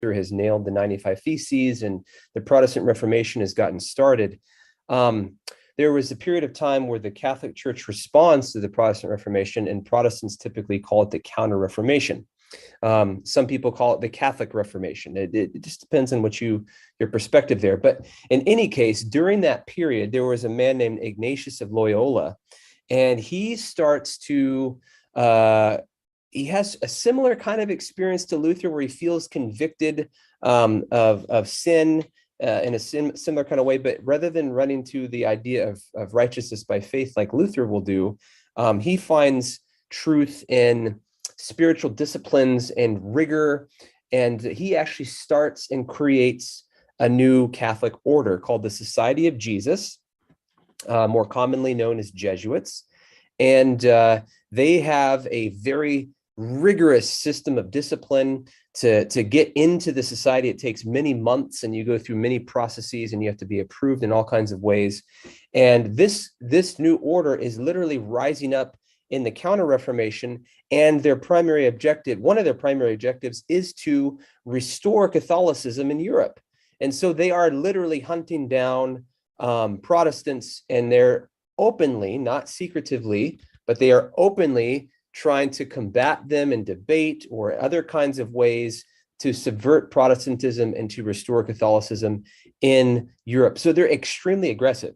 has nailed the 95 Theses and the Protestant Reformation has gotten started. There was a period of time where the Catholic Church responds to the Protestant Reformation, and Protestants typically call it the Counter-Reformation. Some people call it the Catholic Reformation. It just depends on what your perspective there. But in any case, during that period, there was a man named Ignatius of Loyola, and he starts to, he has a similar kind of experience to Luther, where he feels convicted of sin in a similar kind of way. But rather than running to the idea of righteousness by faith like Luther will do, he finds truth in spiritual disciplines and rigor. And he actually starts and creates a new Catholic order called the Society of Jesus, more commonly known as Jesuits. And they have a very rigorous system of discipline. To get into the society, it takes many months, and you go through many processes, and you have to be approved in all kinds of ways. And this new order is literally rising up in the Counter-Reformation, and their primary objective, one of their primary objectives, is to restore Catholicism in Europe. And so they are literally hunting down Protestants, and they're openly, not secretively, but they are openly trying to combat them in debate or other kinds of ways to subvert Protestantism and to restore Catholicism in Europe. So they're extremely aggressive.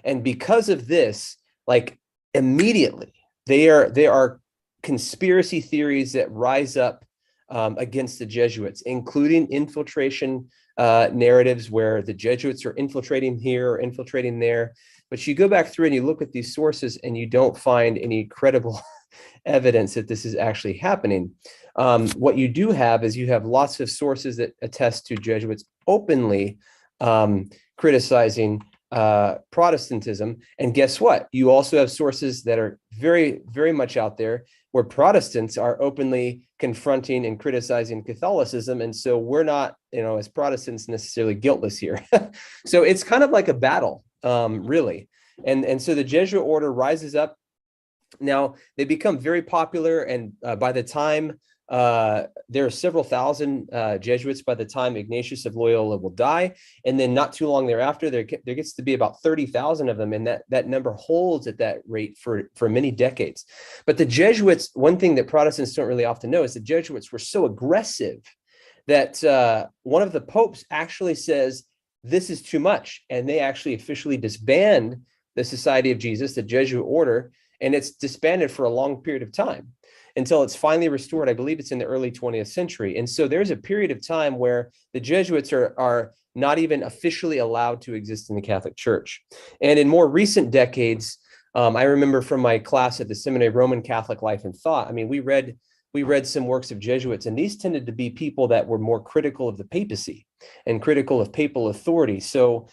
And because of this, like immediately, there are conspiracy theories that rise up against the Jesuits, including infiltration narratives where the Jesuits are infiltrating here or infiltrating there. But you go back through and you look at these sources and you don't find any credible evidence that this is actually happening. What you do have is you have lots of sources that attest to Jesuits openly criticizing Protestantism. And guess what? You also have sources that are very, very much out there where Protestants are openly confronting and criticizing Catholicism. And so we're not, as Protestants, necessarily guiltless here. So it's kind of like a battle, really. And so the Jesuit order rises up. Now, they become very popular, and by the time there are several thousand Jesuits by the time Ignatius of Loyola will die, and then not too long thereafter, there gets to be about 30,000 of them, and that number holds at that rate for many decades. But the Jesuits, one thing that Protestants don't really often know is the Jesuits were so aggressive that one of the popes actually says, this is too much, and they actually officially disband the Society of Jesus, the Jesuit order, and it's disbanded for a long period of time until it's finally restored. I believe it's in the early 20th century. And so there's a period of time where the Jesuits are not even officially allowed to exist in the Catholic Church. And in more recent decades, I remember from my class at the Seminary, Roman Catholic Life and Thought, I mean, we read some works of Jesuits, and these tended to be people that were more critical of the papacy and critical of papal authority. So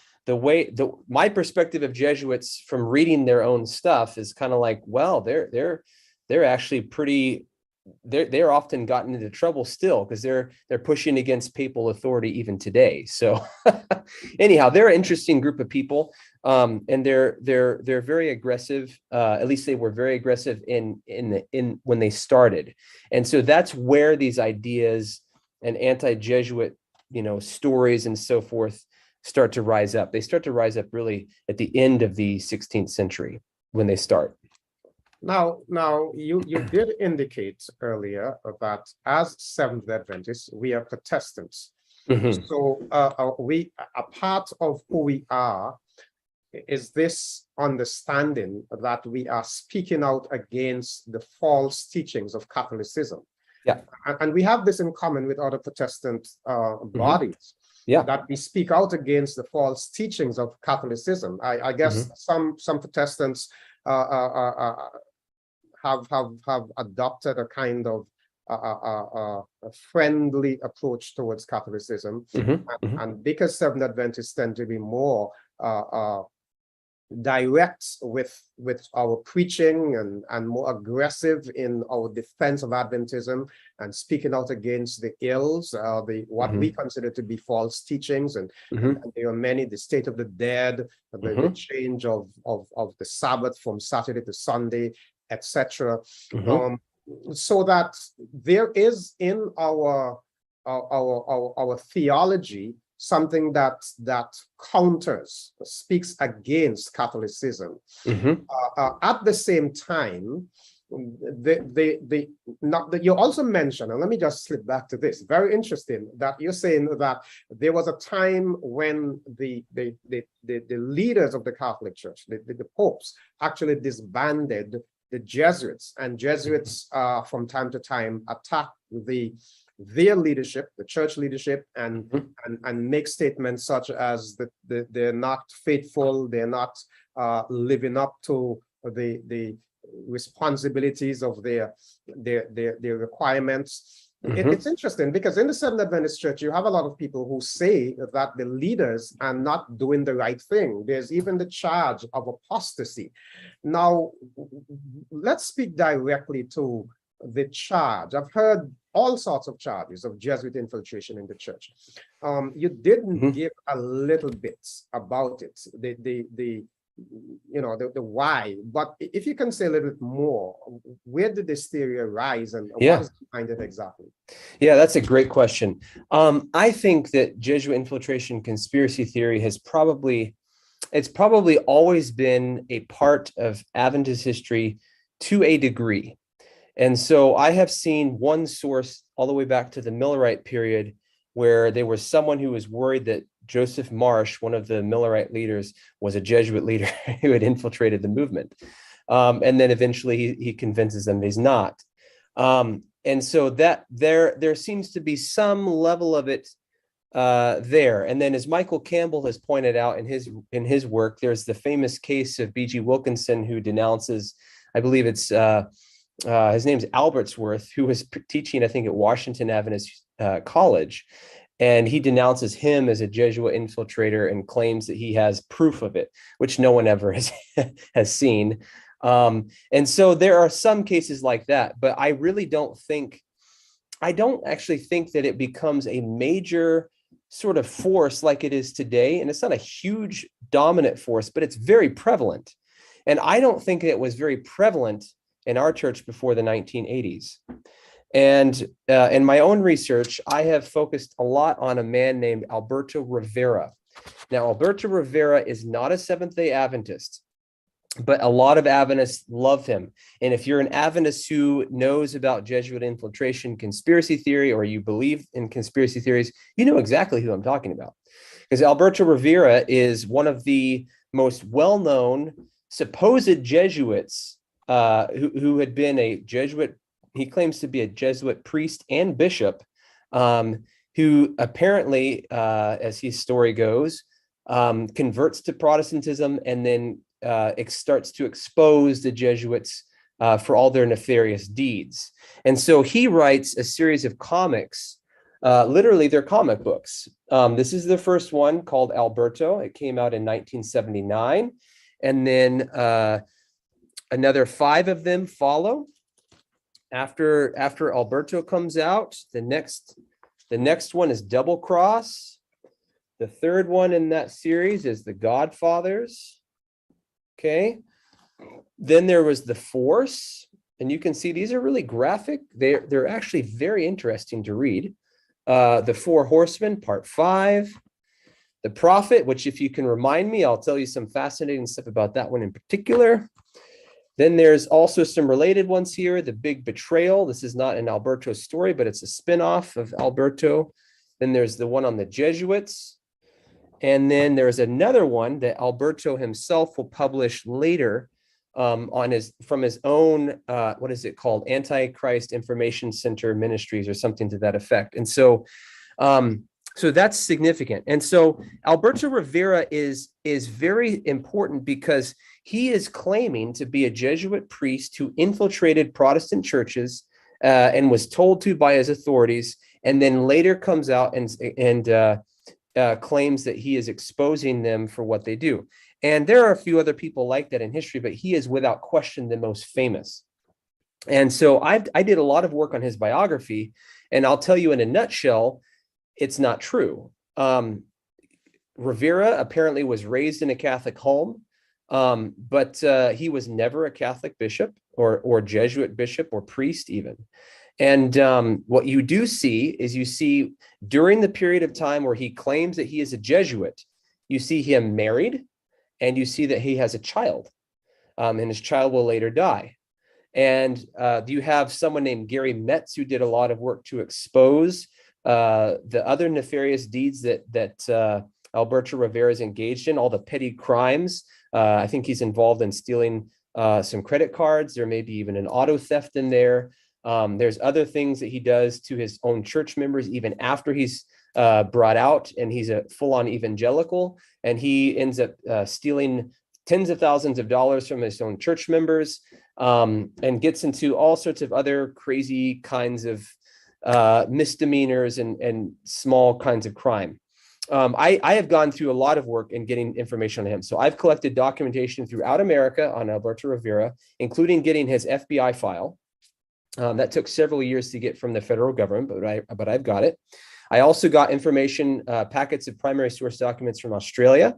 my perspective of Jesuits from reading their own stuff is kind of like, well, they're actually pretty, they're often gotten into trouble still because they're pushing against papal authority even today. So anyhow, they're an interesting group of people, and they're very aggressive. At least they were very aggressive in when they started, and so that's where these ideas and anti-Jesuit stories and so forth start to rise up. They start to rise up really at the end of the 16th century when they start. Now you did indicate earlier that as Seventh-day Adventists, we are Protestants. Mm-hmm. So a part of who we are is this understanding that we are speaking out against the false teachings of Catholicism. Yeah, and we have this in common with other Protestant bodies. Mm-hmm. Yeah, that we speak out against the false teachings of Catholicism. I guess mm-hmm. some Protestants have adopted a kind of a friendly approach towards Catholicism, mm-hmm. and because Seventh-day Adventists tend to be more direct with our preaching and more aggressive in our defense of Adventism and speaking out against the ills, what mm-hmm. we consider to be false teachings, and there are many, the state of the dead, the change of the Sabbath from Saturday to Sunday, etc. So that there is in our our theology something that counters, speaks against Catholicism. At the same time, you also mentioned, and let me just slip back to this, very interesting that you're saying that there was a time when the leaders of the Catholic Church, the popes, actually disbanded the Jesuits, and Jesuits from time to time attack their leadership, the church leadership, and make statements such as that they're not faithful, they're not living up to the responsibilities of their requirements. It's interesting because in the Seventh Adventist Church, you have a lot of people who say that the leaders are not doing the right thing. There's even the charge of apostasy. Now, let's speak directly to the charge. I've heard all sorts of charges of Jesuit infiltration in the church. You didn't give a little bit about it, the why, but if you can say a little bit more, where did this theory arise and what is behind it exactly? Yeah, that's a great question. I think that Jesuit infiltration conspiracy theory has probably always been a part of Adventist history to a degree. And so I have seen one source all the way back to the Millerite period where there was someone who was worried that Joseph Marsh, one of the Millerite leaders, was a Jesuit leader who had infiltrated the movement. And then eventually he convinces them he's not. And so that there seems to be some level of it there. And then as Michael Campbell has pointed out in his work, there's the famous case of B.G. Wilkinson, who denounces, I believe it's his name's Albertsworth, who was teaching, I think, at Washington Adventist College. And he denounces him as a Jesuit infiltrator and claims that he has proof of it, which no one ever has seen. And so there are some cases like that, but I don't actually think that it becomes a major sort of force like it is today. And it's not a huge dominant force, but it's very prevalent. And I don't think it was very prevalent in our church before the 1980s. And in my own research, I have focused a lot on a man named Alberto Rivera. Now, Alberto Rivera is not a Seventh-day Adventist, but a lot of Adventists love him. And if you're an Adventist who knows about Jesuit infiltration conspiracy theory, or you believe in conspiracy theories, you know exactly who I'm talking about. Because Alberto Rivera is one of the most well-known supposed Jesuits who had been a Jesuit. He claims to be a Jesuit priest and bishop, who apparently, as his story goes, converts to Protestantism and then starts to expose the Jesuits for all their nefarious deeds. And so he writes a series of comics, literally they're comic books. This is the first one, called Alberto. It came out in 1979. And then another 5 of them follow. After Alberto comes out, the next one is Double Cross. The third one in that series is The Godfathers. Okay. Then there was The Force, and you can see these are really graphic. They're actually very interesting to read. The Four Horsemen, Part 5. The Prophet, which if you can remind me, I'll tell you some fascinating stuff about that one in particular. Then there's also some related ones here. The Big Betrayal. This is not an Alberto story, but it's a spin-off of Alberto. Then there's the one on the Jesuits. And then there's another one that Alberto himself will publish later from his own, what is it called? Antichrist Information Center Ministries or something to that effect. And so that's significant. And so Alberto Rivera is very important because he is claiming to be a Jesuit priest who infiltrated Protestant churches and was told to by his authorities, and then later comes out and claims that he is exposing them for what they do. And there are a few other people like that in history, but he is without question the most famous. And so I did a lot of work on his biography, and I'll tell you in a nutshell, it's not true. Rivera apparently was raised in a Catholic home, but he was never a Catholic bishop or Jesuit bishop or priest even. And what you do see is you see during the period of time where he claims that he is a Jesuit, you see him married, and you see that he has a child, and his child will later die. And you have someone named Gary Metz who did a lot of work to expose the other nefarious deeds that Alberto Rivera is engaged in, all the petty crimes. I think he's involved in stealing some credit cards. There may be even an auto theft in there. There's other things that he does to his own church members, even after he's brought out and he's a full-on evangelical, and he ends up stealing tens of thousands of dollars from his own church members, and gets into all sorts of other crazy kinds of misdemeanors and small kinds of crime. I have gone through a lot of work in getting information on him. So I've collected documentation throughout America on Alberto Rivera, including getting his FBI file. That took several years to get from the federal government, but I've got it. I also got information, packets of primary source documents from Australia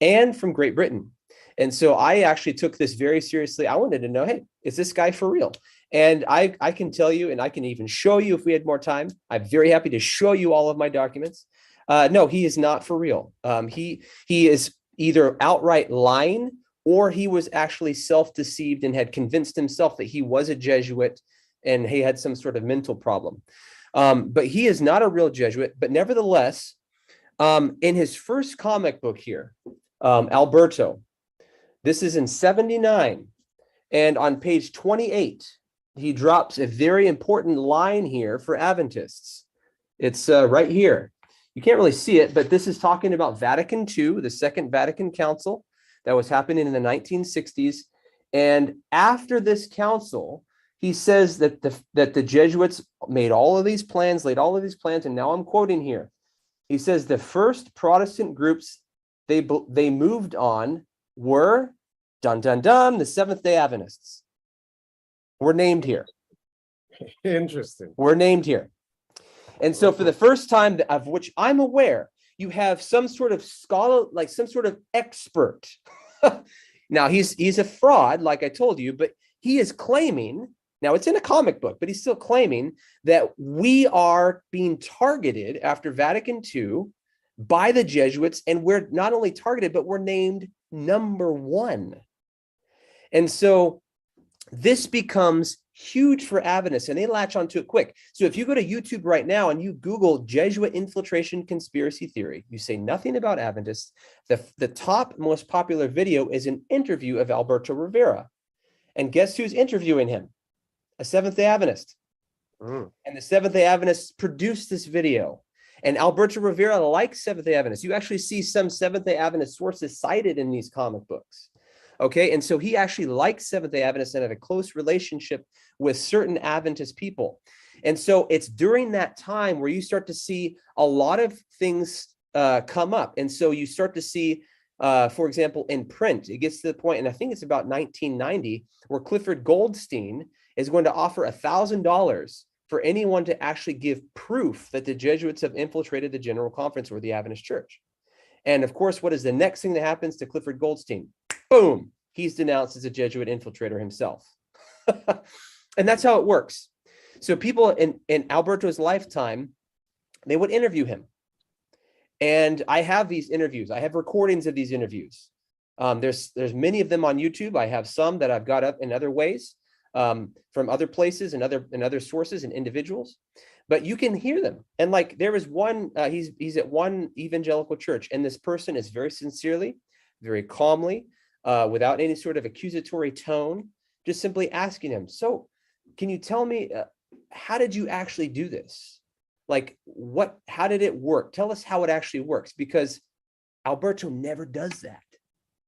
and from Great Britain. And so I actually took this very seriously. I wanted to know, hey, is this guy for real? And I can tell you, and I can even show you if we had more time. I'm very happy to show you all of my documents. No, he is not for real. He is either outright lying, or he was actually self-deceived and had convinced himself that he was a Jesuit and he had some sort of mental problem. But he is not a real Jesuit. But nevertheless, in his first comic book here, Alberto, this is in 79. And on page 28, he drops a very important line here for Adventists. It's right here. You can't really see it, but this is talking about Vatican II, the Second Vatican Council that was happening in the 1960s. And after this council, he says that the Jesuits made all of these plans, laid all of these plans, and now I'm quoting here. He says the first Protestant groups they moved on were, dun, dun, dun, the Seventh-day Adventists. We're named here. Interesting. We're named here. And so for the first time of which I'm aware, you have some sort of scholar, like some sort of expert. Now, he's a fraud, like I told you, but he is claiming, now it's in a comic book, but he's still claiming that we are being targeted after Vatican II by the Jesuits, and we're not only targeted, but we're named number one. And so this becomes huge for Adventists, and they latch onto it quick. So if you go to YouTube right now and you Google Jesuit Infiltration Conspiracy Theory, you say nothing about Adventists, the top most popular video is an interview of Alberto Rivera. And guess who's interviewing him? A Seventh-day Adventist. And the Seventh-day Adventists produced this video. And Alberto Rivera likes Seventh-day Adventists. You actually see some Seventh-day Adventist sources cited in these comic books. Okay, and so he actually likes Seventh-day Adventists and had a close relationship with certain Adventist people. And so it's during that time where you start to see a lot of things come up. And so you start to see, for example, in print, it gets to the point, and I think it's about 1990, where Clifford Goldstein is going to offer $1,000 for anyone to actually give proof that the Jesuits have infiltrated the General Conference or the Adventist Church. And of course, what is the next thing that happens to Clifford Goldstein? Boom, he's denounced as a Jesuit infiltrator himself. And that's how it works. So people in Alberto's lifetime, they would interview him. And I have these interviews. I have recordings of these interviews. There's many of them on YouTube. I have some that I've got up in other ways, from other places and other sources and individuals. But you can hear them. And like there was one, he's at one evangelical church, and this person is very sincerely, very calmly, without any sort of accusatory tone, just simply asking him, so can you tell me, how did you actually do this? Like, how did it work? Tell us how it actually works, because Alberto never does that.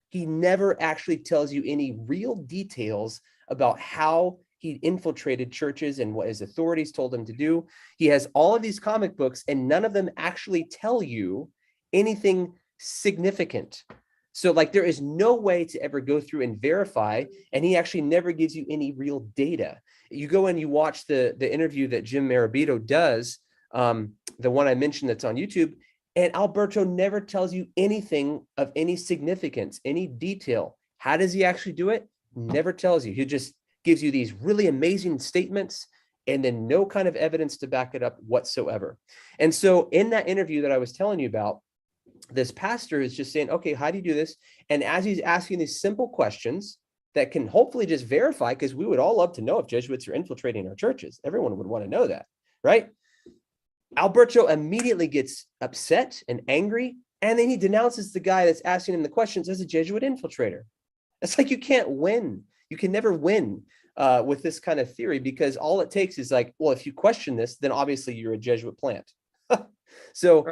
He never actually tells you any real details about how he infiltrated churches and what his authorities told him to do. He has all of these comic books, and none of them actually tell you anything significant. So like there is no way to ever go through and verify, and he actually never gives you any real data. You go and you watch the interview that Jim Marabito does, the one I mentioned that's on YouTube, and Alberto never tells you anything of any significance, any detail. How does he actually do it? Never tells you. He just gives you these really amazing statements, and then no kind of evidence to back it up whatsoever. And so in that interview that I was telling you about, this pastor is just saying, okay, how do you do this? And as he's asking these simple questions that can hopefully just verify, because we would all love to know if Jesuits are infiltrating our churches. Everyone would want to know that, right? Alberto immediately gets upset and angry, and then he denounces the guy that's asking him the questions as a Jesuit infiltrator. It's like you can't win. You can never win with this kind of theory, because all it takes is like, well, if you question this, then obviously you're a Jesuit plant. So,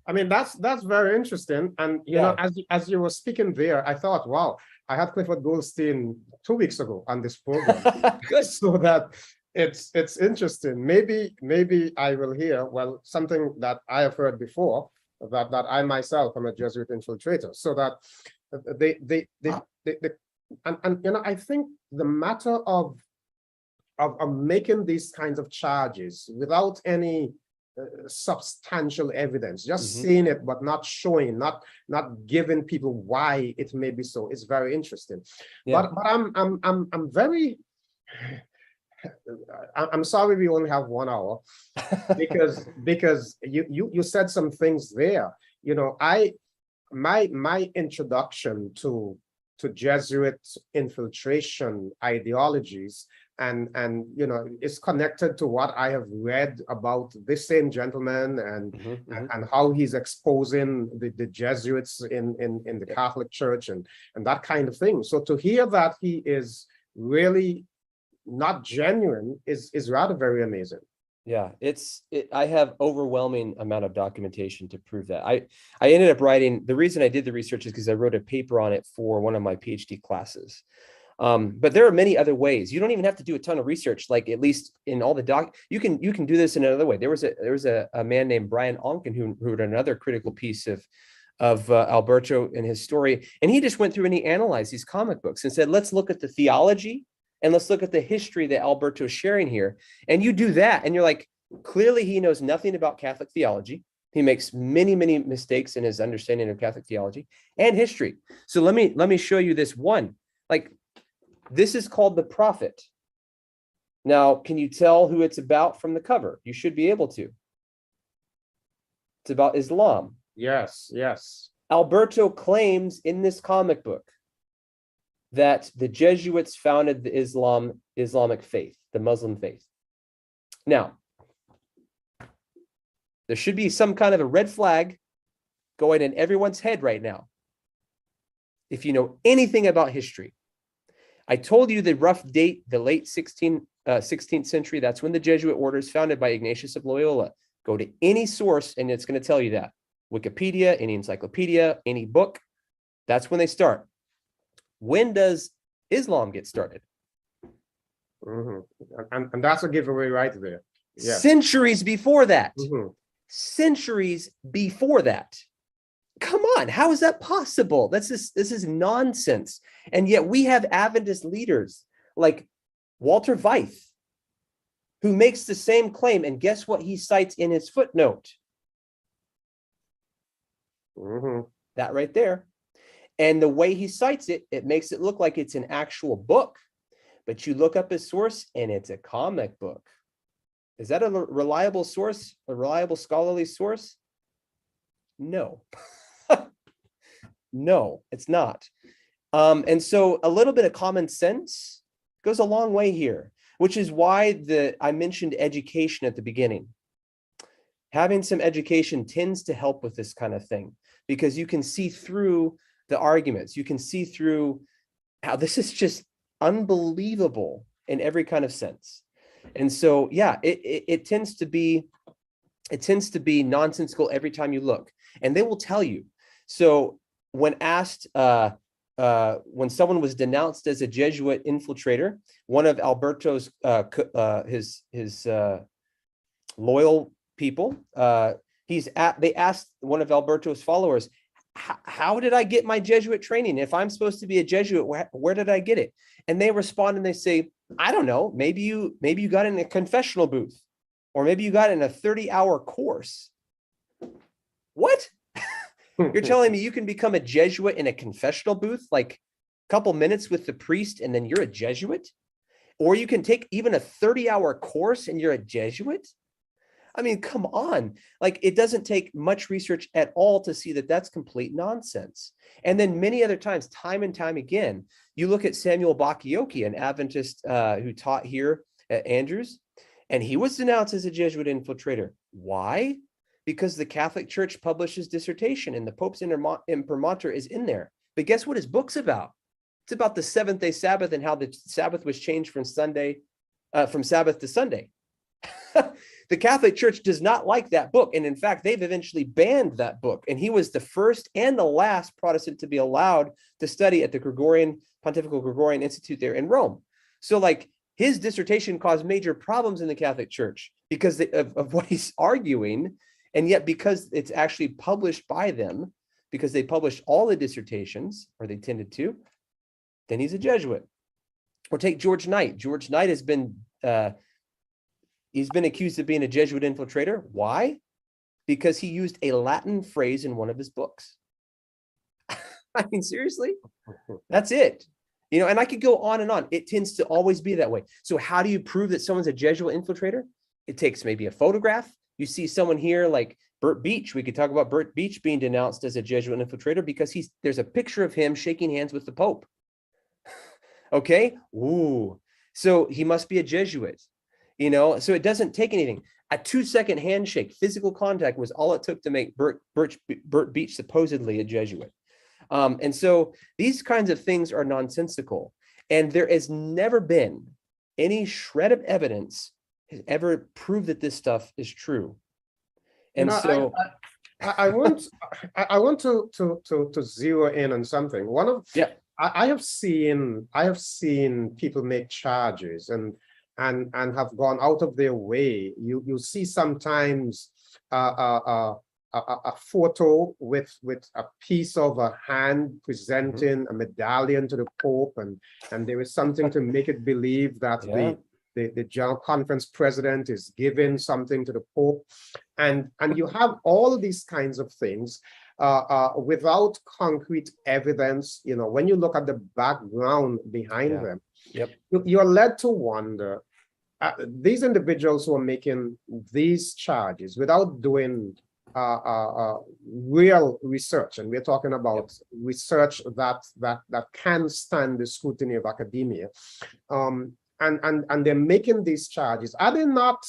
I mean, that's very interesting. And you know, as you were speaking there, I thought, wow, I had Clifford Goldstein 2 weeks ago on this program. good. So that it's interesting. Maybe I will hear, well, something that I have heard before, that I myself am a Jesuit infiltrator. So that and you know, I think the matter of making these kinds of charges without any substantial evidence, just saying it but not showing, not giving people why it may be so, is very interesting. But I'm very I'm sorry we only have 1 hour, because you said some things there. You know, my introduction to Jesuit infiltration ideologies and you know, is connected to what I have read about this same gentleman and how he's exposing the Jesuits in the Catholic Church and that kind of thing. So to hear that he is really not genuine is rather very amazing. Yeah, I have overwhelming amount of documentation to prove that. I ended up writing, the reason I did the research is because I wrote a paper on it for one of my PhD classes. But there are many other ways. You don't even have to do a ton of research, like at least in all the you can do this in another way. There was a man named Brian Onken who wrote another critical piece of Alberto and his story. And he just went through and he analyzed these comic books and said, let's look at the theology and let's look at the history that Alberto is sharing here. And you do that, and you're like, clearly he knows nothing about Catholic theology. He makes many, many mistakes in his understanding of Catholic theology and history. So let me show you this one. Like, this is called The Prophet. Now, can you tell who it's about from the cover? You should be able to. It's about Islam. Yes, yes. Alberto claims in this comic book that the Jesuits founded the Islamic faith, the Muslim faith. Now, there should be some kind of a red flag going in everyone's head right now. If you know anything about history, I told you the rough date, the late 16th century. That's when the Jesuit order is founded by Ignatius of Loyola. Go to any source and it's going to tell you that. Wikipedia, any encyclopedia, any book. That's when they start. When does Islam get started? And that's a giveaway right there. Yeah. Centuries before that. Centuries before that. Come on, how is that possible? This is nonsense. And yet we have Adventist leaders like Walter Veith, who makes the same claim. And guess what he cites in his footnote? That right there. And the way he cites it, it makes it look like it's an actual book. But you look up his source and it's a comic book. Is that a reliable source, a reliable scholarly source? No. No, it's not. And so a little bit of common sense goes a long way here, which is why I mentioned education at the beginning. Having some education tends to help with this kind of thing, because you can see through the arguments. You can see through how this is just unbelievable in every kind of sense. And so, yeah, it tends to be nonsensical every time you look, and they will tell you. So when asked, when someone was denounced as a Jesuit infiltrator, one of Alberto's his loyal people, they asked one of Alberto's followers, how did I get my Jesuit training? If I'm supposed to be a Jesuit, where did I get it? And they respond and they say, I don't know, maybe you got it in a confessional booth, or maybe you got it in a 30-hour course. What? You're telling me you can become a Jesuit in a confessional booth, like a couple minutes with the priest, and then you're a Jesuit? Or you can take even a 30-hour course and you're a Jesuit. I mean, come on. Like, it doesn't take much research at all to see that that's complete nonsense. And then many other times, time and time again, you look at Samuel Bakioki, an Adventist who taught here at Andrews, and he was denounced as a Jesuit infiltrator. Why? Because the Catholic Church published his dissertation and the Pope's imprimatur is in there. But guess what his book's about? It's about the seventh-day Sabbath and how the Sabbath was changed from Sabbath to Sunday. The Catholic Church does not like that book. And in fact, they've eventually banned that book. And he was the first and the last Protestant to be allowed to study at the Pontifical Gregorian Institute there in Rome. So like, his dissertation caused major problems in the Catholic Church because of what he's arguing. And yet, because it's actually published by them, because they published all the dissertations, or they tended to, then he's a Jesuit. Or take George Knight. George Knight has been he's been accused of being a Jesuit infiltrator. Why? Because he used a Latin phrase in one of his books. I mean, seriously, that's it. You know, and I could go on and on. It tends to always be that way. So how do you prove that someone's a Jesuit infiltrator? It takes maybe a photograph. You see someone here like Bert Beach. We could talk about Bert Beach being denounced as a Jesuit infiltrator because there's a picture of him shaking hands with the Pope. Okay. Ooh. So he must be a Jesuit. You know, so it doesn't take anything. A 2-second handshake, physical contact was all it took to make Bert Beach supposedly a Jesuit. And so these kinds of things are nonsensical. And there has never been any shred of evidence has ever proved that this stuff is true. And so I want to zero in on something. I have seen people make charges and have gone out of their way. You see sometimes a photo with a piece of a hand presenting a medallion to the Pope, and there is something to make it believe that the General Conference president is giving something to the Pope, and you have all these kinds of things without concrete evidence. You know, when you look at the background behind them, you're led to wonder, these individuals who are making these charges without doing real research, and we're talking about research that can stand the scrutiny of academia, and they're making these charges. Are they not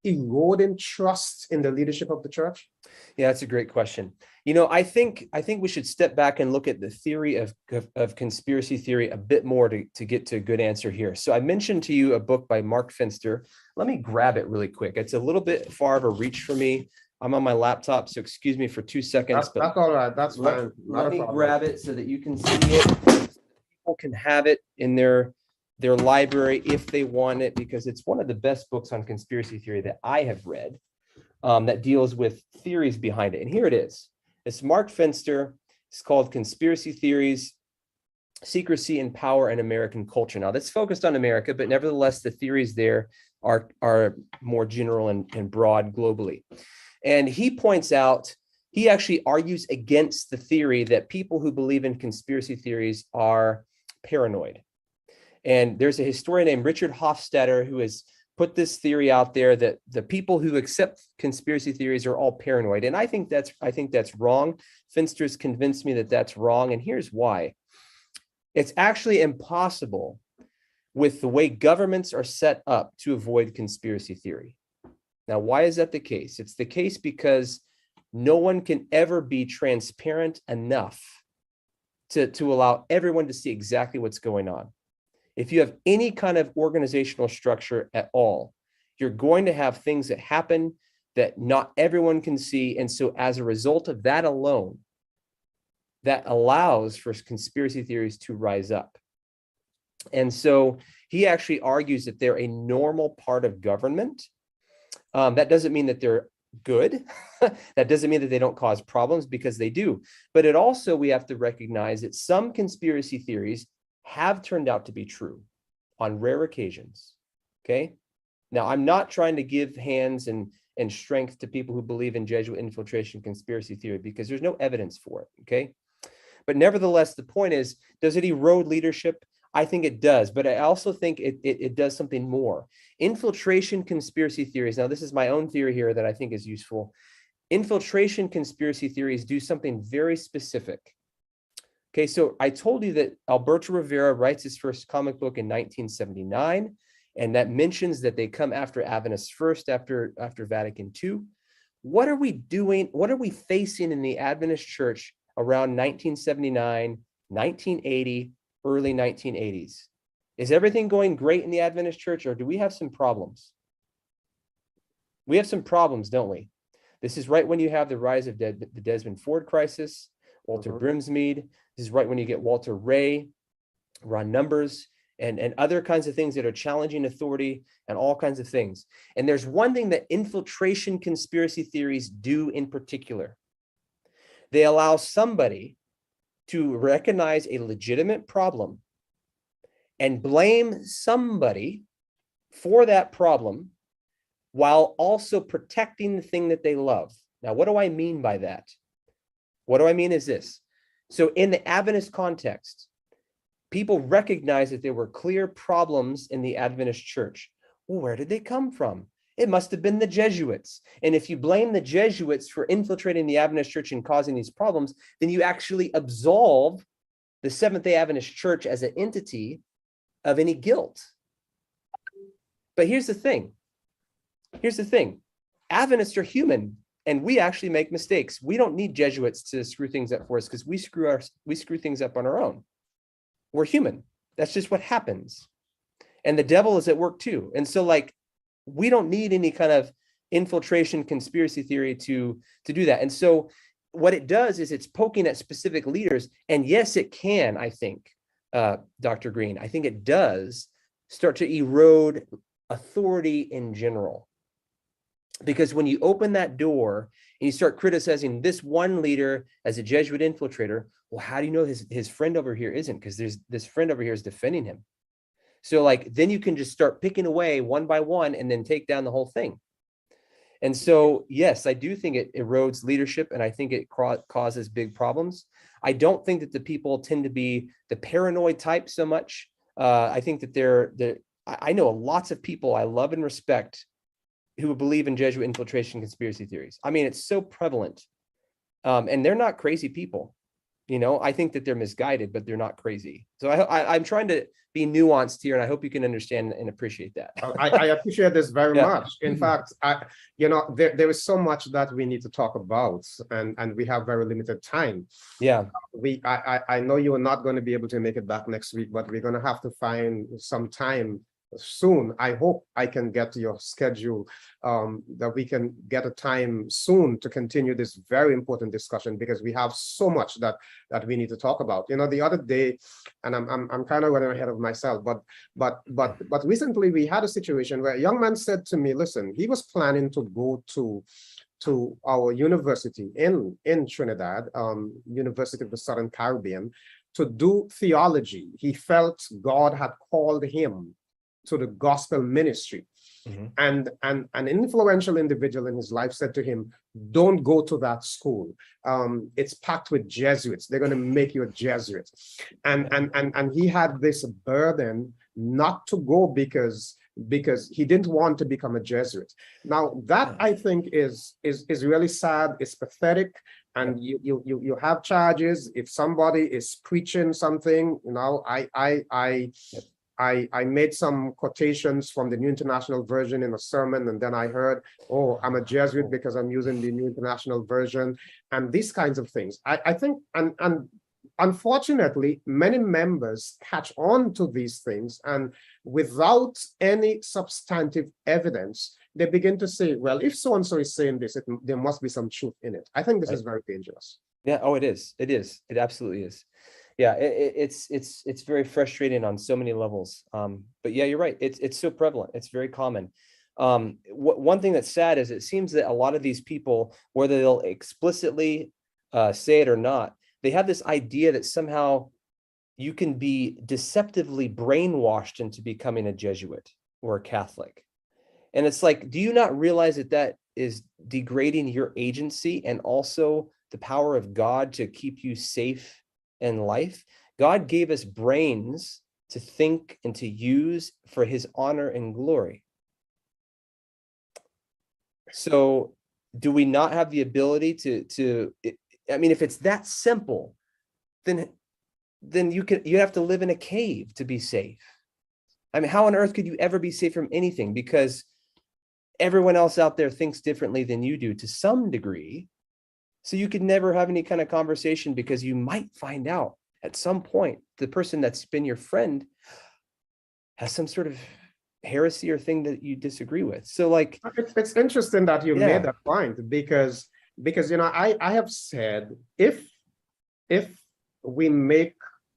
eroding trust in the leadership of the church? Yeah, that's a great question. You know, I think we should step back and look at the theory of conspiracy theory a bit more to get to a good answer here. So I mentioned to you a book by Mark Finster. Let me grab it really quick. It's a little bit far of a reach for me. I'm on my laptop, so excuse me for 2 seconds. That's all right. That's fine. Let me grab it so that you can see it. People can have it in their library if they want it, because it's one of the best books on conspiracy theory that I have read that deals with theories behind it. And here it is. It's Mark Finster. It's called Conspiracy Theories, Secrecy and Power in American Culture. Now, that's focused on America, but nevertheless, the theories there are more general and broad globally. And he points out, he actually argues against the theory that people who believe in conspiracy theories are paranoid. And there's a historian named Richard Hofstadter who has put this theory out there that the people who accept conspiracy theories are all paranoid. And I think that's wrong. Finster's convinced me that that's wrong. And here's why. It's actually impossible with the way governments are set up to avoid conspiracy theory. Now, why is that the case? It's the case because no one can ever be transparent enough to allow everyone to see exactly what's going on. If you have any kind of organizational structure at all, you're going to have things that happen that not everyone can see. And so as a result of that alone, that allows for conspiracy theories to rise up. And so he actually argues that they're a normal part of government. That doesn't mean that they're good. That doesn't mean that they don't cause problems, because they do. But it also, we have to recognize that some conspiracy theories have turned out to be true on rare occasions. Okay. Now, I'm not trying to give hands and strength to people who believe in Jesuit infiltration conspiracy theory, because there's no evidence for it. Okay. But nevertheless, the point is, does it erode leadership? I think it does, but I also think it does something more. Infiltration conspiracy theories. Now, this is my own theory here that I think is useful. Infiltration conspiracy theories do something very specific. Okay, so I told you that Alberto Rivera writes his first comic book in 1979, and that mentions that they come after Adventists first, after Vatican II. What are we doing? What are we facing in the Adventist church around 1979, 1980, early 1980s? Is everything going great in the Adventist church, or do we have some problems? We have some problems, don't we? This is right when you have the rise of the Desmond Ford crisis, Walter Brimsmead. This is right when you get Walter Ray, Ron Numbers, and other kinds of things that are challenging authority and all kinds of things. And there's one thing that infiltration conspiracy theories do in particular. They allow somebody to recognize a legitimate problem and blame somebody for that problem while also protecting the thing that they love. Now, what do I mean by that? What do I mean is this. So in the Adventist context, people recognize that there were clear problems in the Adventist church. Well, where did they come from? It must have been the Jesuits. And if you blame the Jesuits for infiltrating the Adventist church and causing these problems, then you actually absolve the Seventh-day Adventist church as an entity of any guilt. But here's the thing. Here's the thing. Adventists are human, and we actually make mistakes. We don't need Jesuits to screw things up for us because we screw things up on our own. We're human. That's just what happens. And the devil is at work too. And so, like, we don't need any kind of infiltration conspiracy theory to do that. And so what it does is it's poking at specific leaders. And yes, it can, I think, Dr. Greene, I think it does start to erode authority in general. Because when you open that door and you start criticizing this one leader as a Jesuit infiltrator, well, how do you know his friend over here isn't? Because there's this friend over here is defending him. So like, then you can just start picking away one by one and then take down the whole thing. And so, yes, I do think it erodes leadership, and I think it causes big problems. I don't think that the people tend to be the paranoid type so much. I think that I know lots of people I love and respect who believe in Jesuit infiltration conspiracy theories. I mean, it's so prevalent. And they're not crazy people. You know, I think that they're misguided, but they're not crazy. So I'm trying to be nuanced here, and I hope you can understand and appreciate that. I appreciate this very much. In fact, there is so much that we need to talk about, and we have very limited time. Yeah. I know you are not going to be able to make it back next week, but we're going to have to find some time soon. I hope I can get to your schedule, that we can get a time soon to continue this very important discussion, because we have so much that we need to talk about. You know, the other day, and I'm kind of running ahead of myself, but recently we had a situation where a young man said to me, listen, he was planning to go to our university in Trinidad, University of the Southern Caribbean, to do theology. He felt God had called him to the gospel ministry. And an influential individual in his life said to him, don't go to that school. It's packed with Jesuits. They're going to make you a Jesuit. And he had this burden not to go because he didn't want to become a Jesuit. Now that, I think, is really sad. It's pathetic. And you have charges. If somebody is preaching something, you know, I made some quotations from the New International Version in a sermon, and then I heard, oh, I'm a Jesuit because I'm using the New International Version, and these kinds of things. I think, and unfortunately, many members catch on to these things, and without any substantive evidence, they begin to say, well, if so-and-so is saying this, there must be some truth in it. I think this is very dangerous. Yeah, oh, it is. It is. It absolutely is. Yeah, it's very frustrating on so many levels. But yeah, you're right. It's so prevalent. It's very common. One thing that's sad is it seems that a lot of these people, whether they'll explicitly say it or not, they have this idea that somehow you can be deceptively brainwashed into becoming a Jesuit or a Catholic. And it's like, do you not realize that is degrading your agency and also the power of God to keep you safe in life? God gave us brains to think and to use for his honor and glory. So do we not have the ability I mean, if it's that simple, then you have to live in a cave to be safe. I mean, how on earth could you ever be safe from anything? Because everyone else out there thinks differently than you do to some degree. So you could never have any kind of conversation, because you might find out at some point the person that's been your friend has some sort of heresy or thing that you disagree with. So like, it's interesting that you Yeah. made that point, because I have said, if we make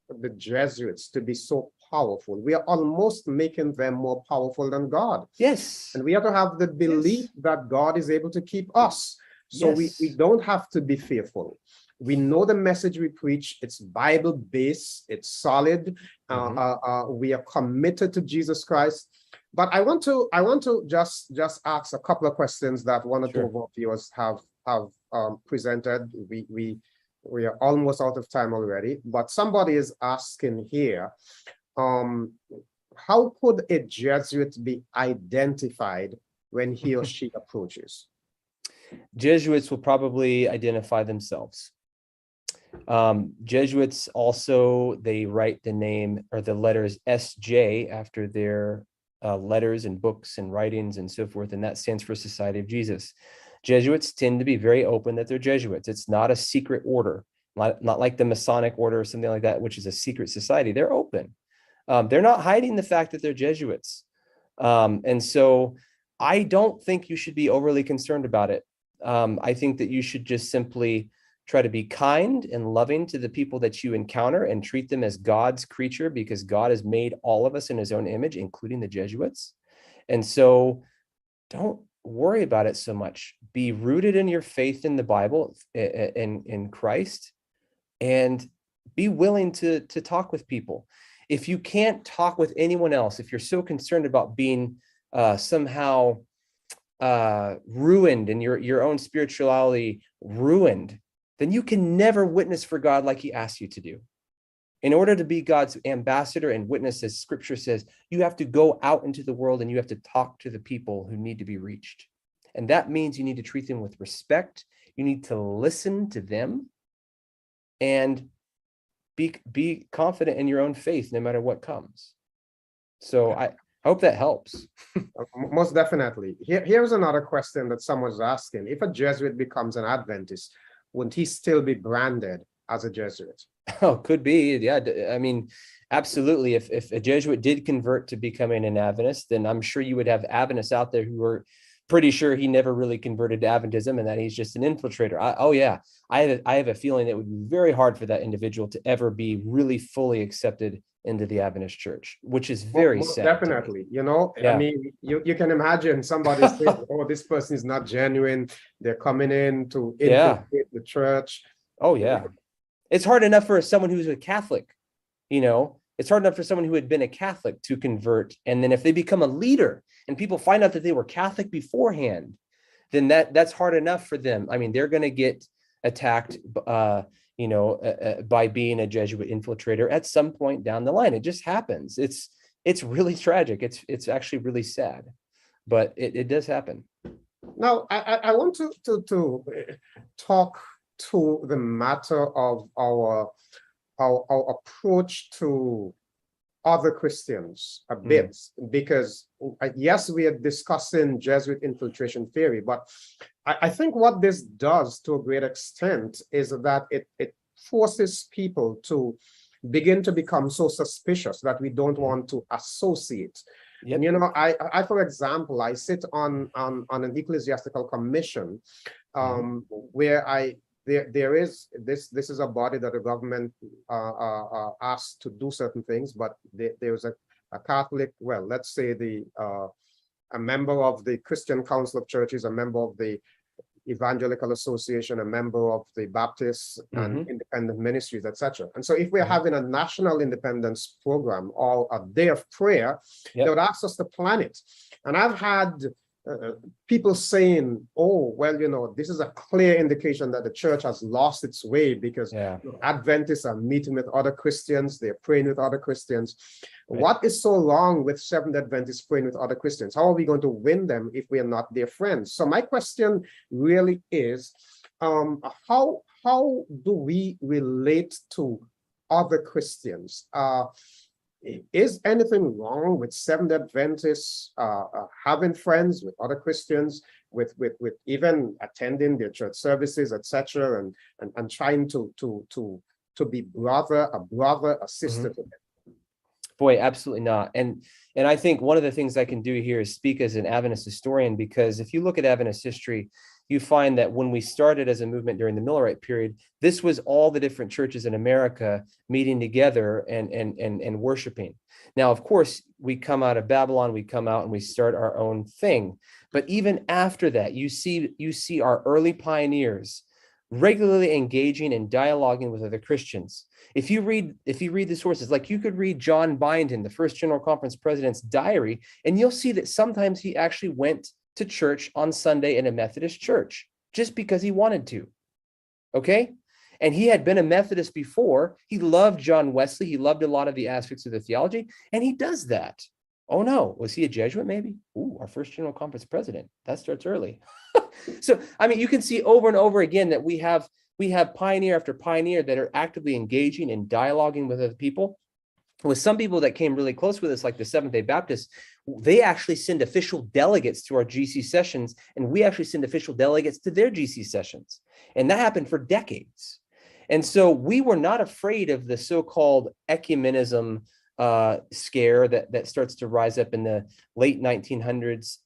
the Jesuits to be so powerful, we are almost making them more powerful than God. yes. And we have to have the belief that God is able to keep us. So Yes. we don't have to be fearful. We know the message we preach. It's Bible-based. It's solid. We are committed to Jesus Christ. But I want to just ask a couple of questions that one or two of our viewers have presented. We are almost out of time already, but somebody is asking here, how could a Jesuit be identified when he or she approaches? Jesuits will probably identify themselves. Jesuits also, they write the name or the letters SJ after their letters and books and writings and so forth, and that stands for Society of Jesus. Jesuits tend to be very open that they're Jesuits. It's not a secret order, not like the Masonic order or something like that, which is a secret society. They're open. They're not hiding the fact that they're Jesuits. And so I don't think you should be overly concerned about it. I think that you should just simply try to be kind and loving to the people that you encounter and treat them as God's creature, because God has made all of us in his own image, including the Jesuits. And so don't worry about it so much. Be rooted in your faith in the Bible, in Christ, and be willing to talk with people. If you can't talk with anyone else, if you're so concerned about being somehow ruined and your own spirituality ruined, then you can never witness for God like he asks you to do. In order to be God's ambassador and witness, as scripture says, you have to go out into the world and you have to talk to the people who need to be reached. And that means you need to treat them with respect. You need to listen to them and be confident in your own faith, no matter what comes. So I hope that helps. Most definitely. Here's another question that someone's asking. If a Jesuit becomes an Adventist, wouldn't he still be branded as a Jesuit? Oh, could be. Yeah. I mean, absolutely. If a Jesuit did convert to becoming an Adventist, then I'm sure you would have Adventists out there who are pretty sure he never really converted to Adventism and that he's just an infiltrator. I have a feeling it would be very hard for that individual to ever be really fully accepted into the Adventist church, which is very sad. Definitely. I mean, you can imagine somebody saying, oh, this person is not genuine. They're coming in to infiltrate the church. Oh, yeah. It's hard enough for someone who's a Catholic, it's hard enough for someone who had been a Catholic to convert. And then if they become a leader and people find out that they were Catholic beforehand, then that's hard enough for them. I mean, they're going to get attacked, by being a Jesuit infiltrator at some point down the line. It just happens. It's really tragic. It's actually really sad, but it does happen. Now, I want to talk to the matter of our approach to other Christians a bit, because yes, we are discussing Jesuit infiltration theory, but I think what this does to a great extent is that it forces people to begin to become so suspicious that we don't want to associate. Yep. And I for example, I sit on an ecclesiastical commission where there is this is a body that the government asked to do certain things, but there was a Catholic, well, let's say a member of the Christian Council of Churches, a member of the Evangelical Association, a member of the Baptist and independent ministries, etc. And so if we're having a national independence program or a day of prayer, they would ask us to plan it. And I've had people saying, oh, well, this is a clear indication that the church has lost its way because Adventists are meeting with other Christians, they're praying with other Christians. Right. What is so wrong with Seventh Adventists praying with other Christians? How are we going to win them if we are not their friends? So my question really is, how do we relate to other Christians? Is anything wrong with Seventh Adventists having friends with other Christians, with even attending their church services, etc., and trying to be a sister to them? Boy, absolutely not. And I think one of the things I can do here is speak as an Adventist historian, because if you look at Adventist history, you find that when we started as a movement during the Millerite period, this was all the different churches in America meeting together and worshiping. Now, of course, we come out of Babylon, we come out and we start our own thing. But even after that, you see our early pioneers regularly engaging and dialoguing with other Christians. If you read the sources, like you could read John Byington, the First General Conference president's diary, and you'll see that sometimes he actually went to church on Sunday in a Methodist church just because he wanted to. Okay? And he had been a Methodist before. He loved John Wesley. He loved a lot of the aspects of the theology, and he does that. Oh no, was he a Jesuit maybe? Ooh, our First General Conference president. That starts early. So, I mean, you can see over and over again that we have pioneer after pioneer that are actively engaging and dialoguing with other people. With some people that came really close with us, like the Seventh-day Baptists, they actually send official delegates to our GC sessions, and we actually send official delegates to their GC sessions. And that happened for decades. And so we were not afraid of the so-called ecumenism scare that starts to rise up in the late 1900s,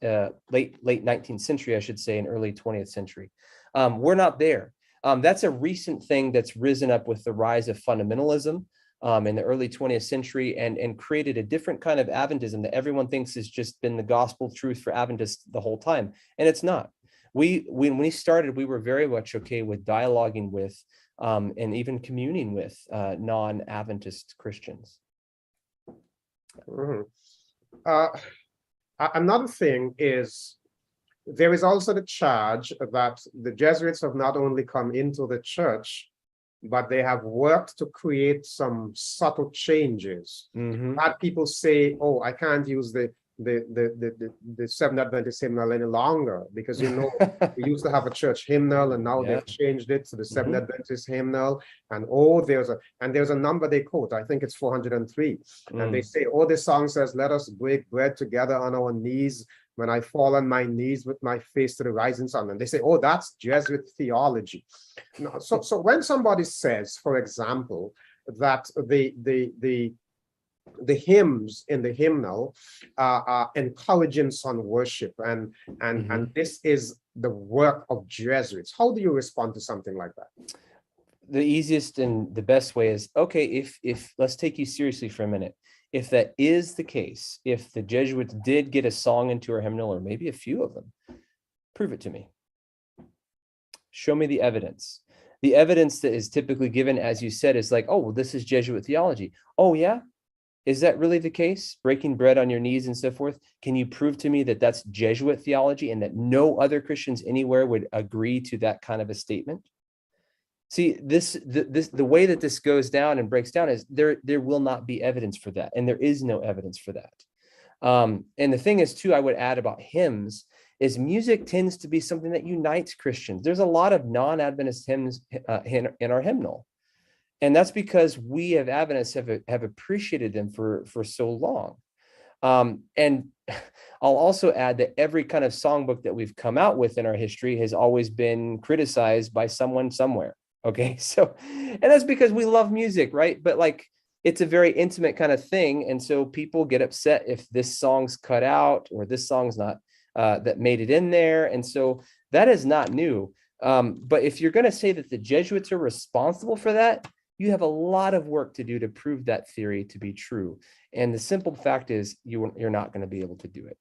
late 19th century, I should say, and early 20th century. We're not there. That's a recent thing that's risen up with the rise of fundamentalism in the early 20th century and created a different kind of Adventism that everyone thinks has just been the gospel truth for Adventists the whole time. And it's not. When we started, we were very much okay with dialoguing with and even communing with non-Adventist Christians. Mm-hmm. Another thing is, there is also the charge that the Jesuits have not only come into the church, but they have worked to create some subtle changes. Mm-hmm. That people say, "Oh, I can't use the Seventh Adventist hymnal any longer because we used to have a church hymnal and now they've changed it to the Seventh Adventist hymnal." And there's a number they quote. I think it's 403, and they say, "Oh, this song says, 'Let us break bread together on our knees. When I fall on my knees with my face to the rising sun." And they say, "Oh, that's Jesuit theology." No, so when somebody says, for example, that the hymns in the hymnal are encouraging sun worship, and this is the work of Jesuits, how do you respond to something like that? The easiest and the best way is, okay, if let's take you seriously for a minute. If that is the case, if the Jesuits did get a song into our hymnal, or maybe a few of them, prove it to me. Show me the evidence. The evidence that is typically given, as you said, is like, oh, well, this is Jesuit theology. Oh, yeah? Is that really the case? Breaking bread on your knees and so forth? Can you prove to me that that's Jesuit theology and that no other Christians anywhere would agree to that kind of a statement? See, the way that this goes down and breaks down is there will not be evidence for that, and there is no evidence for that. And the thing is, too, I would add about hymns is music tends to be something that unites Christians. There's a lot of non-Adventist hymns in our hymnal, and that's because we as Adventists have appreciated them for so long. And I'll also add that every kind of songbook that we've come out with in our history has always been criticized by someone somewhere. Okay, so, and that's because we love music, right? But like, it's a very intimate kind of thing. And so people get upset if this song's cut out or this song's not, that made it in there. And so that is not new. But if you're going to say that the Jesuits are responsible for that, you have a lot of work to do to prove that theory to be true. And the simple fact is you're not going to be able to do it.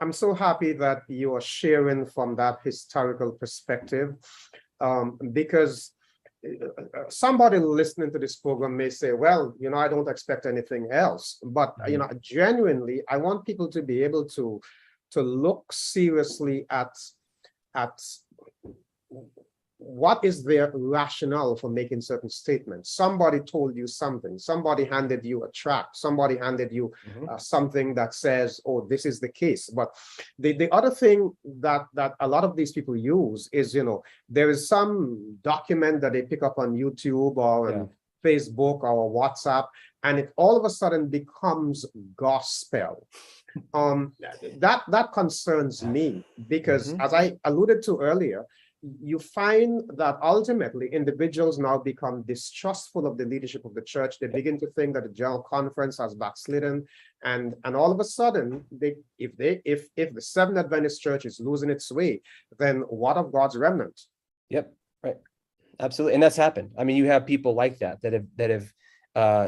I'm so happy that you are sharing from that historical perspective, because somebody listening to this program may say, well, I don't expect anything else. But, genuinely, I want people to be able to look seriously at what is their rationale for making certain statements. Somebody told you something, somebody handed you a tract, somebody handed you something that says, oh, this is the case. But the other thing that a lot of these people use is, there is some document that they pick up on YouTube or on Facebook or WhatsApp, and it all of a sudden becomes gospel. That concerns me, because as I alluded to earlier, you find that ultimately individuals now become distrustful of the leadership of the church. They begin to think that the General Conference has backslidden, and all of a sudden, if the Seventh Adventist Church is losing its way, then what of God's remnant? Yep, right, absolutely, and that's happened. I mean, you have people like that have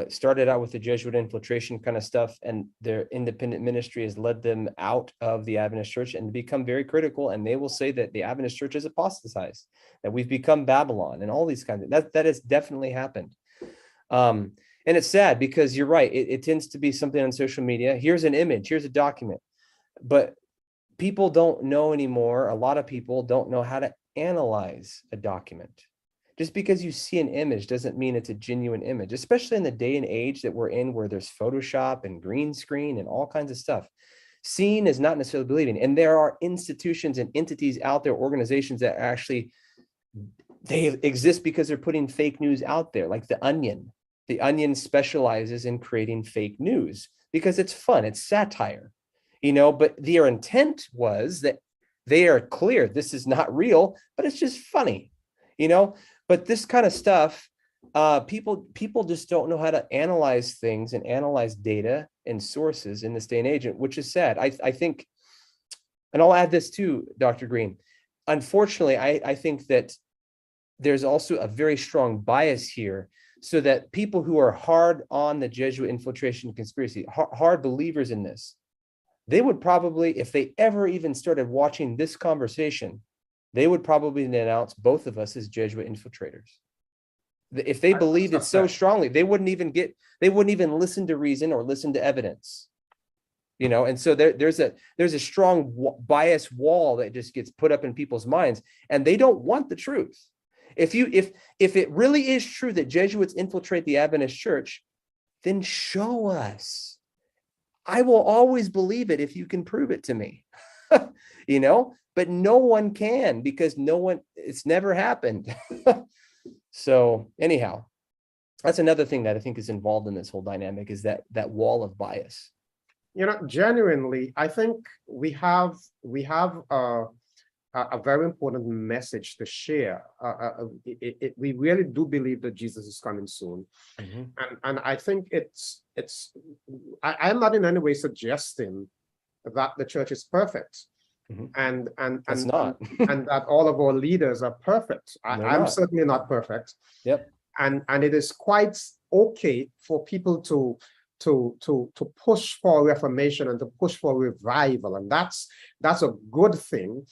started out with the Jesuit infiltration kind of stuff, and their independent ministry has led them out of the Adventist church and become very critical. And they will say that the Adventist church is apostatized, that we've become Babylon, and all these kinds of that has definitely happened. And it's sad, because you're right. It tends to be something on social media. Here's an image, here's a document, but people don't know anymore. A lot of people don't know how to analyze a document. Just because you see an image doesn't mean it's a genuine image, especially in the day and age that we're in, where there's Photoshop and green screen and all kinds of stuff. Seeing is not necessarily believing. And there are institutions and entities out there, organizations that actually, they exist because they're putting fake news out there, like The Onion. The Onion specializes in creating fake news because it's fun, it's satire, but their intent was that they are clear, this is not real, but it's just funny, But this kind of stuff, people just don't know how to analyze things and analyze data and sources in this day and age, which is sad. I think, and I'll add this too, Dr. Greene. Unfortunately, I think that there's also a very strong bias here, so that people who are hard on the Jesuit infiltration conspiracy, hard believers in this, they would probably, if they ever even started watching this conversation, they would probably denounce both of us as Jesuit infiltrators. If they believed it so strongly, they wouldn't even listen to reason or listen to evidence, and so there's a strong bias wall that just gets put up in people's minds, and they don't want the truth. If it really is true that Jesuits infiltrate the Adventist church, then show us. I will always believe it if you can prove it to me. But no one can, because it's never happened. So anyhow, that's another thing that I think is involved in this whole dynamic, is that wall of bias. Genuinely, I think we have a very important message to share. We really do believe that Jesus is coming soon. And I think I'm not in any way suggesting that the church is perfect. And not. and that all of our leaders are perfect. I'm certainly not perfect. Yep. And it is quite okay for people to push for reformation and to push for revival, and that's a good thing.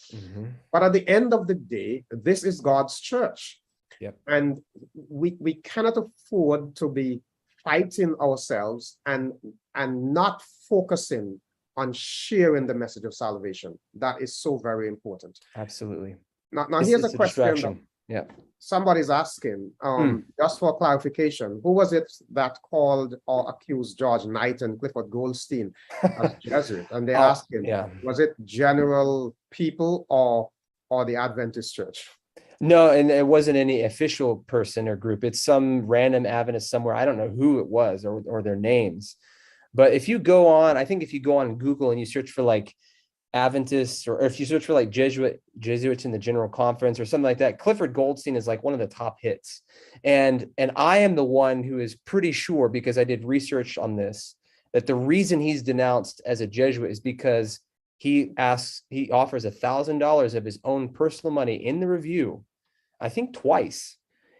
But at the end of the day, this is God's church. Yep. And we cannot afford to be fighting ourselves and not focusing on sharing the message of salvation. That is so very important. Absolutely. Now here's a question. Somebody's asking, just for clarification, who was it that called or accused George Knight and Clifford Goldstein as Jesuit? And they're asking, was it general people or the Adventist Church? No, and it wasn't any official person or group. It's some random Adventist somewhere. I don't know who it was or their names. But if you go on Google and you search for like Adventists, or if you search for like Jesuits in the General Conference or something like that, Clifford Goldstein is like one of the top hits. And I am the one who is pretty sure, because I did research on this, that the reason he's denounced as a Jesuit is because he offers $1,000 of his own personal money in the review, I think twice,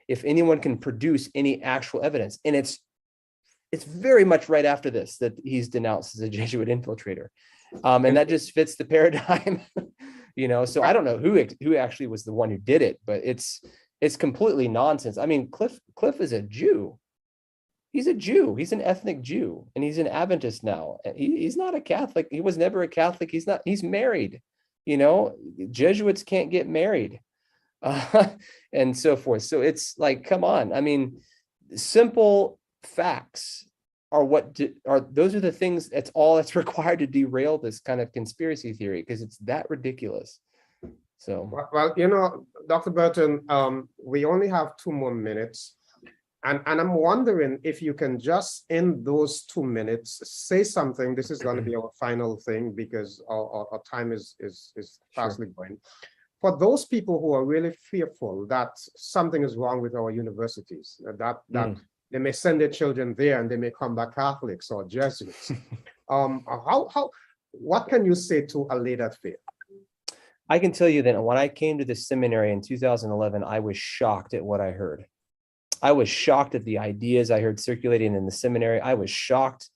if anyone can produce any actual evidence. And it's very much right after this that he's denounced as a Jesuit infiltrator. And that just fits the paradigm, so I don't know who actually was the one who did it, but it's It's completely nonsense. I mean, Cliff is a Jew. He's a Jew. He's an ethnic Jew, and he's an Adventist now. He's not a Catholic. He was never a Catholic. He's married. Jesuits can't get married, and so forth. So it's like, come on. I mean, simple facts are those are the things. That's all that's required to derail this kind of conspiracy theory, because it's that ridiculous. So, well, Dr. Burton, we only have 2 more minutes. And I'm wondering if you can just, in those 2 minutes, say something. This is going to be our final thing, because our time is fastly going. For those people who are really fearful that something is wrong with our universities, that they may send their children there and they may come back Catholics or Jesuits, what can you say to allay that fear? I can tell you that when I came to the seminary in 2011, I was shocked at what I heard. I was shocked at the ideas I heard circulating in the seminary. I was shocked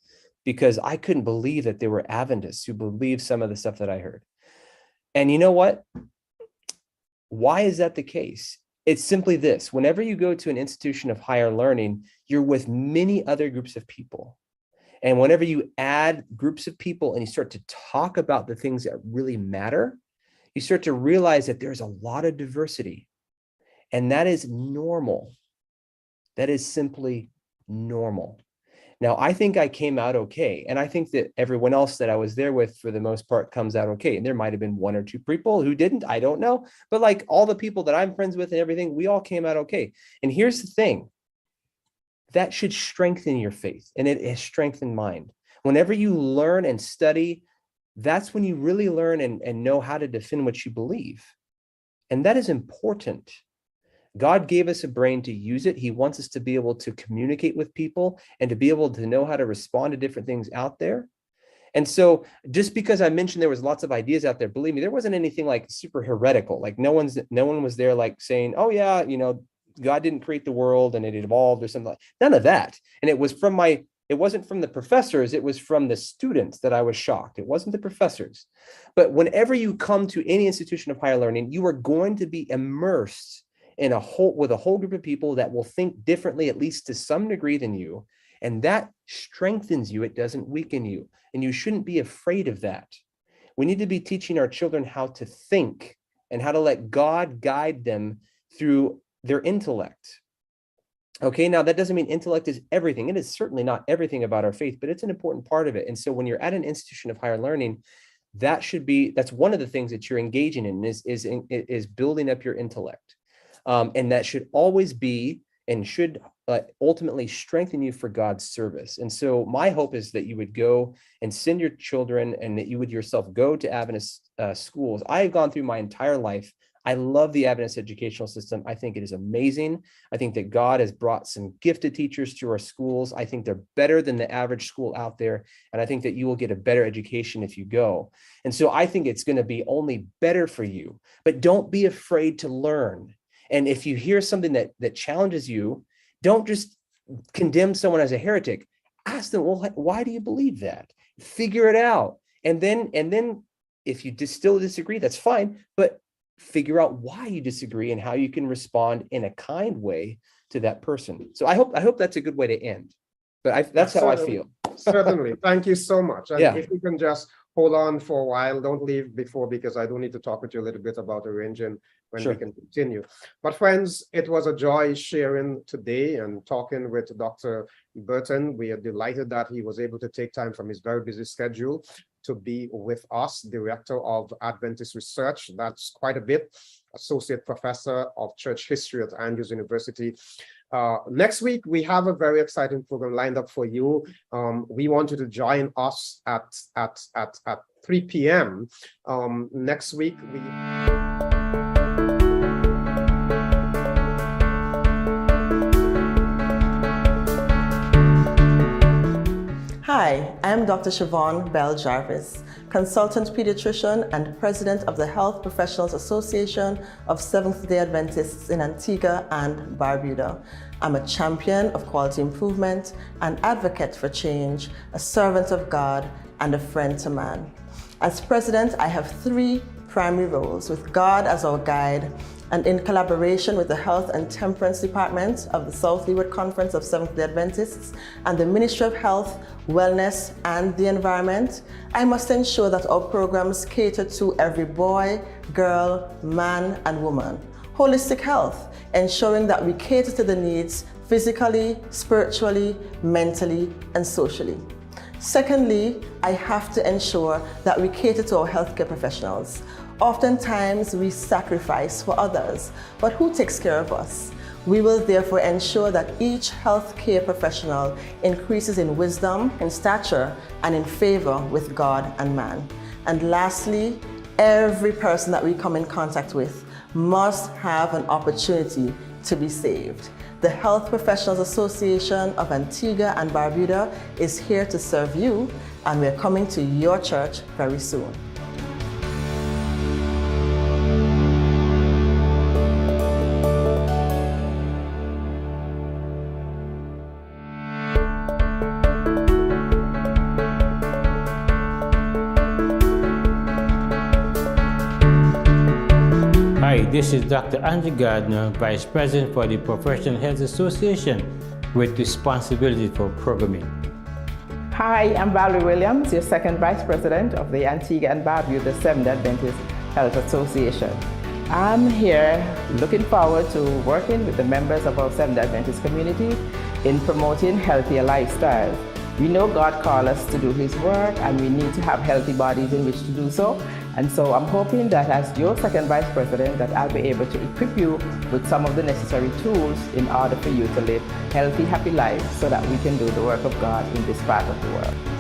because I couldn't believe that there were Adventists who believed some of the stuff that I heard. And you know what? Why is that the case? It's simply this: whenever you go to an institution of higher learning, you're with many other groups of people. And whenever you add groups of people and you start to talk about the things that really matter, you start to realize that there's a lot of diversity. And that is normal. That is simply normal. Now, I think I came out okay. And I think that everyone else that I was there with, for the most part, comes out okay. And there might have been 1 or 2 people who didn't, I don't know. But like all the people that I'm friends with and everything, we all came out okay. And here's the thing. That should strengthen your faith, and it has strengthened mine. Whenever you learn and study, that's when you really learn and know how to defend what you believe. And that is important. God gave us a brain to use it. He wants us to be able to communicate with people and to be able to know how to respond to different things out there. And so just because I mentioned there was lots of ideas out there, believe me, there wasn't anything like super heretical. Like no one was there like saying, oh yeah, God didn't create the world and it evolved or something. None of that. And it wasn't from the professors, it was from the students that I was shocked. It wasn't the professors. But whenever you come to any institution of higher learning, you are going to be immersed with a whole group of people that will think differently, at least to some degree, than you. And that strengthens you. It doesn't weaken you. And you shouldn't be afraid of that. We need to be teaching our children how to think and how to let God guide them through their intellect. Okay, now that doesn't mean intellect is everything. It is certainly not everything about our faith, but it's an important part of it. And so when you're at an institution of higher learning, that's one of the things that you're engaging in is building up your intellect. And that should always be and should ultimately strengthen you for God's service. And so my hope is that you would go and send your children and that you would yourself go to Adventist schools. I have gone through my entire life. I love the Adventist educational system. I think it is amazing. I think that God has brought some gifted teachers to our schools. I think they're better than the average school out there. And I think that you will get a better education if you go. And so I think it's going to be only better for you. But don't be afraid to learn. And if you hear something that challenges you, don't just condemn someone as a heretic. Ask them, well, why do you believe that? Figure it out. And then if you still disagree, that's fine. But figure out why you disagree and how you can respond in a kind way to that person. So I hope that's a good way to end. But that's how I feel. Certainly. Thank you so much. And yeah. If you can just hold on for a while, don't leave before, because I do need to talk with you a little bit about arranging when Sure. we can continue. But friends, it was a joy sharing today and talking with Dr. Burton. We are delighted that he was able to take time from his very busy schedule to be with us, Director of Adventist Research. That's quite a bit. Associate Professor of Church History at Andrews University. Next week, we have a very exciting program lined up for you. We want you to join us at 3 p.m. Next week. Hi, I'm Dr. Siobhan Bell Jarvis, consultant pediatrician and president of the Health Professionals Association of Seventh-day Adventists in Antigua and Barbuda. I'm a champion of quality improvement, an advocate for change, a servant of God, and a friend to man. As president, I have 3 primary roles, with God as our guide and in collaboration with the Health and Temperance Department of the South Leeward Conference of Seventh-day Adventists and the Ministry of Health, Wellness, and the Environment, I must ensure that our programs cater to every boy, girl, man, and woman. Holistic health, ensuring that we cater to the needs physically, spiritually, mentally, and socially. Secondly, I have to ensure that we cater to our healthcare professionals. Oftentimes, we sacrifice for others, but who takes care of us? We will therefore ensure that each healthcare professional increases in wisdom, in stature, and in favor with God and man. And lastly, every person that we come in contact with must have an opportunity to be saved. The Health Professionals Association of Antigua and Barbuda is here to serve you, and we're coming to your church very soon. Hi, this is Dr. Andrew Gardner, Vice President for the Professional Health Association with responsibility for programming. Hi, I'm Valerie Williams, your second Vice President of the Antigua and Barbuda Seventh-day Adventist Health Association. I'm here looking forward to working with the members of our Seventh-day Adventist community in promoting healthier lifestyles. We know God called us to do His work, and we need to have healthy bodies in which to do so. And so I'm hoping that as your second Vice President, that I'll be able to equip you with some of the necessary tools in order for you to live healthy, happy lives so that we can do the work of God in this part of the world.